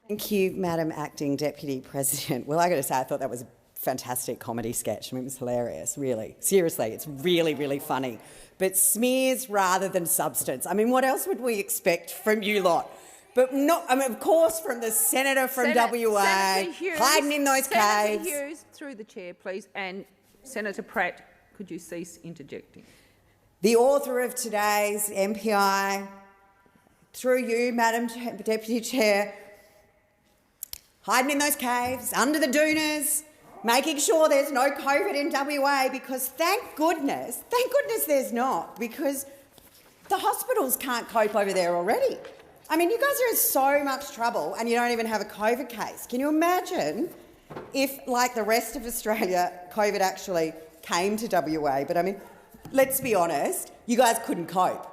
Thank you, Madam Acting Deputy President. Well, I got to say, I thought that was a fantastic comedy sketch. I mean, it was hilarious, really. Seriously, it's really, really funny. But smears rather than substance. I mean, what else would we expect from you lot? But not, I mean, of course, from the senator from WA, hiding in those caves. Senator Hughes, through the chair, please, and Senator Pratt, could you cease interjecting? The author of today's MPI, through you, Madam Deputy Chair, hiding in those caves, under the doonas, making sure there's no COVID in WA, because thank goodness there's not, because the hospitals can't cope over there already. I mean, you guys are in so much trouble and you don't even have a COVID case. Can you imagine if, like the rest of Australia, COVID actually came to WA? But I mean, let's be honest, you guys couldn't cope.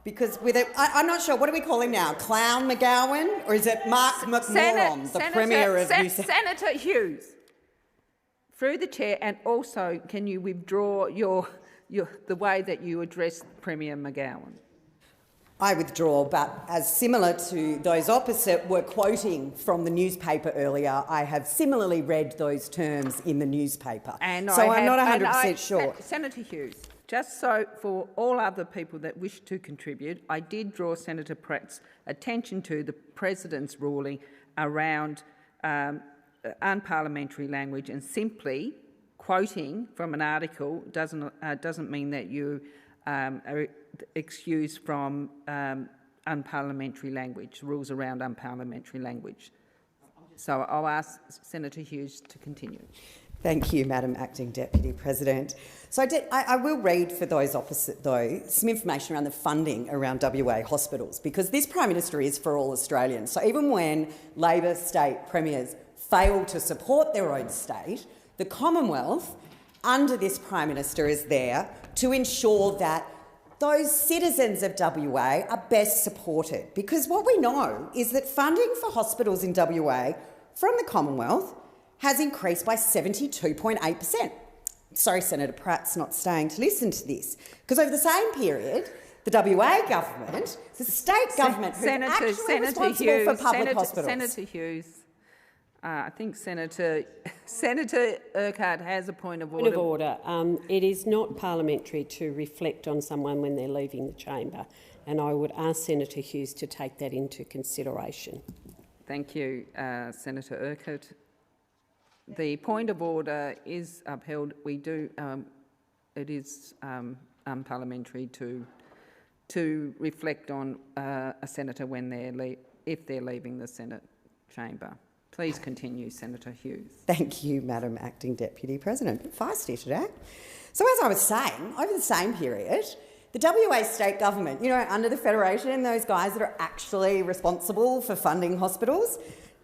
Because with it, I'm not sure, what do we call him now? Clown McGowan? Or is it Mark McMoron, the Premier of New South Wales? Senator Hughes, through the chair, and also can you withdraw the way that you address Premier McGowan? I withdraw, but as similar to those opposite were quoting from the newspaper earlier, I have similarly read those terms in the newspaper. I'm not 100% sure. Senator Hughes, just so for all other people that wish to contribute, I did draw Senator Pratt's attention to the President's ruling around unparliamentary language, and simply quoting from an article doesn't mean that you are excused from unparliamentary language, rules around unparliamentary language. So I'll ask Senator Hughes to continue. Thank you, Madam Acting Deputy President. So I will read for those opposite, though, some information around the funding around WA hospitals, because this Prime Minister is for all Australians. So even when Labor state premiers fail to support their own state, the Commonwealth, under this Prime Minister, is there to ensure that those citizens of WA are best supported. Because what we know is that funding for hospitals in WA from the Commonwealth has increased by 72.8%. Sorry, Senator Pratt's not staying to listen to this. Because over the same period, the WA government, the state government, who's actually responsible for public hospitals. Senator Hughes, I think Senator Urquhart has a point of order. Point of order. It is not parliamentary to reflect on someone when they're leaving the chamber, and I would ask Senator Hughes to take that into consideration. Thank you, Senator Urquhart. The point of order is upheld. It is unparliamentary to reflect on a senator when if they're leaving the Senate chamber. Please continue, Senator Hughes. Thank you, Madam Acting Deputy President. Feisty today. So as I was saying, over the same period, the WA state government, under the Federation, those guys that are actually responsible for funding hospitals,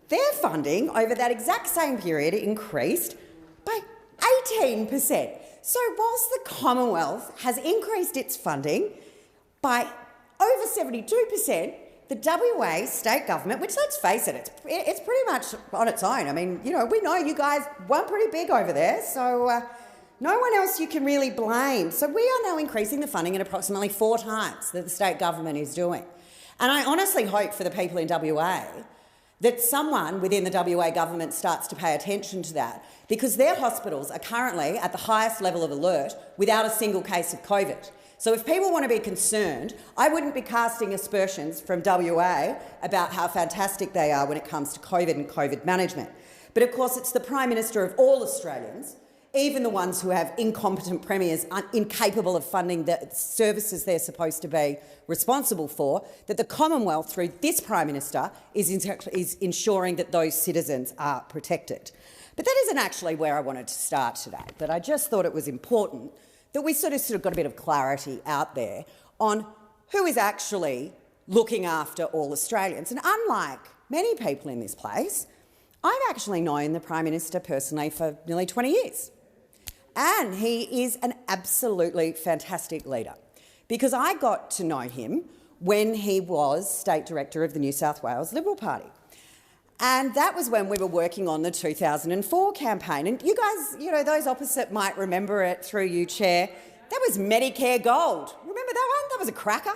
their funding over that exact same period increased by 18%. So whilst the Commonwealth has increased its funding by over 72%, the WA state government, which, let's face it, it's pretty much on its own. I mean, we know you guys weren't pretty big over there, so no one else you can really blame. So we are now increasing the funding at approximately 4 times that the state government is doing. And I honestly hope for the people in WA that someone within the WA government starts to pay attention to that, because their hospitals are currently at the highest level of alert without a single case of COVID. So if people want to be concerned, I wouldn't be casting aspersions from WA about how fantastic they are when it comes to COVID and COVID management. But of course, it's the Prime Minister of all Australians, even the ones who have incompetent premiers incapable of funding the services they're supposed to be responsible for, that the Commonwealth, through this Prime Minister, is ensuring that those citizens are protected. But that isn't actually where I wanted to start today, but I just thought it was important that we sort of got a bit of clarity out there on who is actually looking after all Australians. And unlike many people in this place, I've actually known the Prime Minister personally for nearly 20 years. And he is an absolutely fantastic leader, because I got to know him when he was State Director of the New South Wales Liberal Party. And that was when we were working on the 2004 campaign. And you guys, those opposite might remember it through you, Chair. That was Medicare Gold. Remember that one? That was a cracker.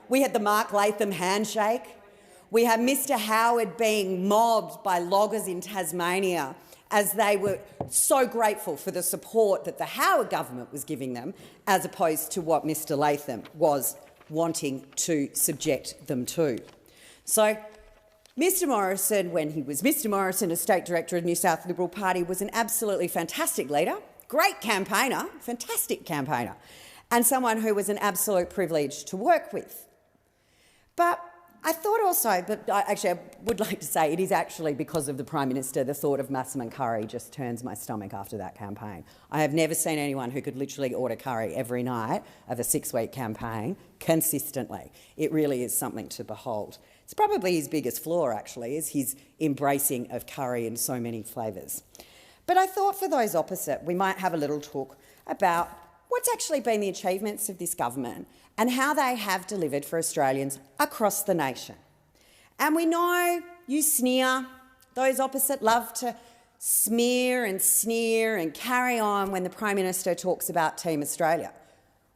We had the Mark Latham handshake. We have Mr Howard being mobbed by loggers in Tasmania as they were so grateful for the support that the Howard government was giving them, as opposed to what Mr Latham was wanting to subject them to. So Mr Morrison, when he was Mr Morrison as State Director of the New South Liberal Party, was an absolutely fantastic leader, great campaigner, fantastic campaigner, and someone who was an absolute privilege to work with. But I thought also, but actually I would like to say it is actually because of the Prime Minister. The thought of Massaman curry just turns my stomach after that campaign. I have never seen anyone who could literally order curry every night of a 6-week campaign consistently. It really is something to behold. It's probably his biggest flaw, actually, is his embracing of curry in so many flavours. But I thought for those opposite, we might have a little talk about what's actually been the achievements of this government and how they have delivered for Australians across the nation. And we know you sneer, those opposite love to smear and sneer and carry on when the Prime Minister talks about Team Australia.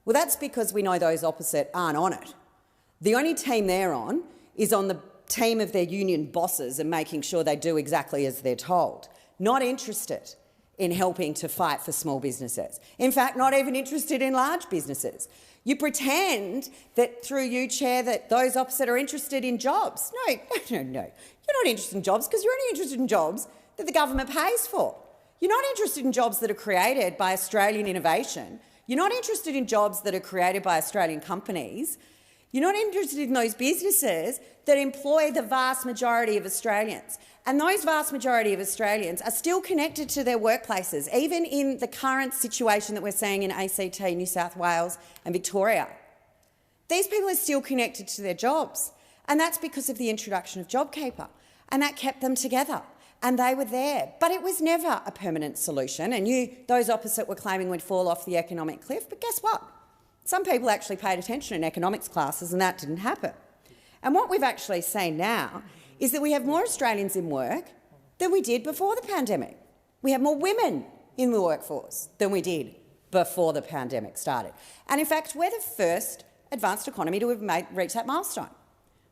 Well, that's because we know those opposite aren't on it. The only team they're on is on the team of their union bosses and making sure they do exactly as they're told, not interested in helping to fight for small businesses. In fact, not even interested in large businesses. You pretend that through you, Chair, that those opposite are interested in jobs. No. You're not interested in jobs because you're only interested in jobs that the government pays for. You're not interested in jobs that are created by Australian innovation. You're not interested in jobs that are created by Australian companies. You're not interested in those businesses that employ the vast majority of Australians. And those vast majority of Australians are still connected to their workplaces, even in the current situation that we're seeing in ACT, New South Wales and Victoria. These people are still connected to their jobs, and that's because of the introduction of JobKeeper, and that kept them together, and they were there. But it was never a permanent solution, and those opposite were claiming we'd fall off the economic cliff, but guess what? Some people actually paid attention in economics classes, and that didn't happen. And what we've actually seen now is that we have more Australians in work than we did before the pandemic. We have more women in the workforce than we did before the pandemic started. And in fact, we're the first advanced economy to have reached that milestone.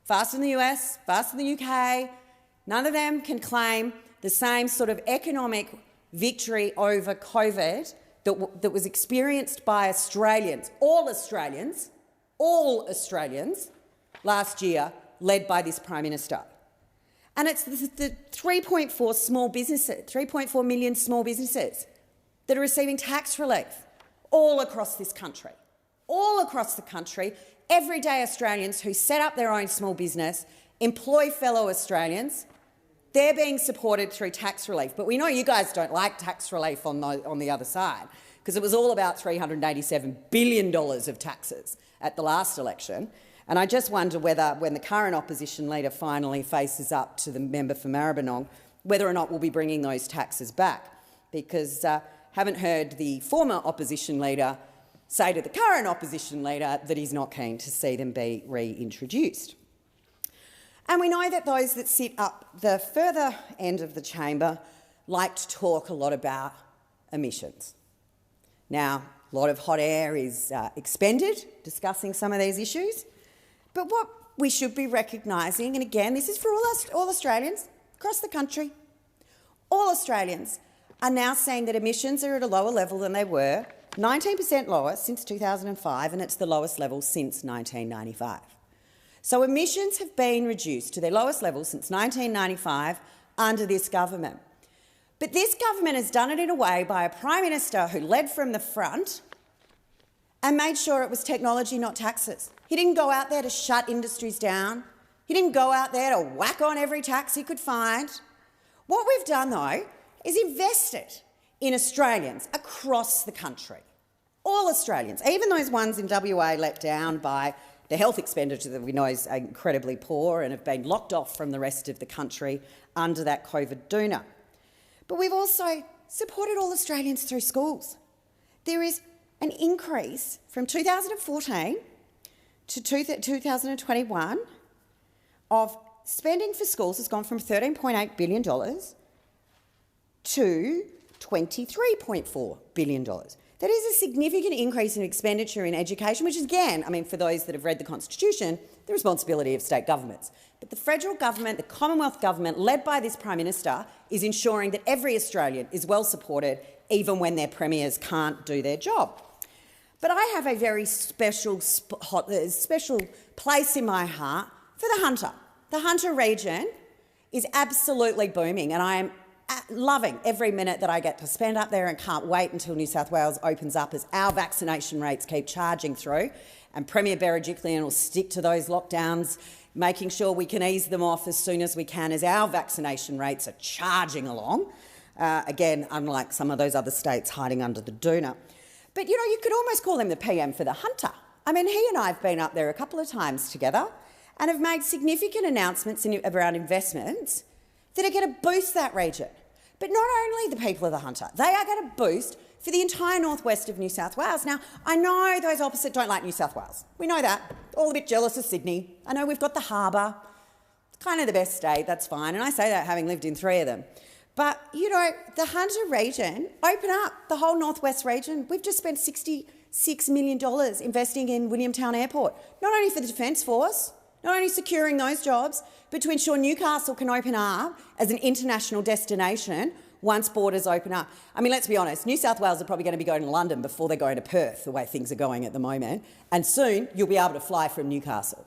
Faster than the US, faster than the UK, none of them can claim the same sort of economic victory over COVID that was experienced by Australians, all Australians, last year, led by this Prime Minister. And it's the 3.4 million small businesses that are receiving tax relief all across this country. All across the country, everyday Australians who set up their own small business, employ fellow Australians, they're being supported through tax relief. But we know you guys don't like tax relief on the other side, because it was all about $387 billion of taxes at the last election. And I just wonder whether, when the current opposition leader finally faces up to the member for Maribyrnong, whether or not we'll be bringing those taxes back, because haven't heard the former opposition leader say to the current opposition leader that he's not keen to see them be reintroduced. And we know that those that sit up the further end of the chamber like to talk a lot about emissions. Now, a lot of hot air is expended discussing some of these issues. But what we should be recognising, and again, this is for all Australians across the country, all Australians are now saying that emissions are at a lower level than they were, 19% lower since 2005, and it's the lowest level since 1995. So emissions have been reduced to their lowest level since 1995 under this government. But this government has done it in a way by a Prime Minister who led from the front and made sure it was technology, not taxes. He didn't go out there to shut industries down. He didn't go out there to whack on every tax he could find. What we've done, though, is invested in Australians across the country. All Australians, even those ones in WA let down by the health expenditure that we know is incredibly poor and have been locked off from the rest of the country under that COVID doona. But we've also supported all Australians through schools. There is an increase from 2014 to 2021 of spending for schools has gone from $13.8 billion to $23.4 billion. That is a significant increase in expenditure in education, which is, again, I mean, for those that have read the Constitution, the responsibility of state governments. But the federal government, the Commonwealth government, led by this Prime Minister, is ensuring that every Australian is well supported, even when their premiers can't do their job. But I have a very special place in my heart for the Hunter. The Hunter region is absolutely booming, and I am loving every minute that I get to spend up there and can't wait until New South Wales opens up as our vaccination rates keep charging through, and Premier Berejiklian will stick to those lockdowns, making sure we can ease them off as soon as we can as our vaccination rates are charging along. Again, unlike some of those other states hiding under the doona. But, you know, you could almost call him the PM for the Hunter. I mean, he and I have been up there a couple of times together and have made significant announcements around investments that are going to boost that region. But not only the people of the Hunter, they are going to boost for the entire northwest of New South Wales. Now, I know those opposite don't like New South Wales. We know that. All a bit jealous of Sydney. I know we've got the harbour. It's kind of the best state, that's fine. And I say that having lived in 3 of them. But, you know, the Hunter region, open up the whole northwest region. We've just spent $66 million investing in Williamtown Airport, not only for the Defence Force, not only securing those jobs, but to ensure Newcastle can open up as an international destination once borders open up. I mean, let's be honest, New South Wales are probably going to be going to London before they're going to Perth, the way things are going at the moment. And soon you'll be able to fly from Newcastle.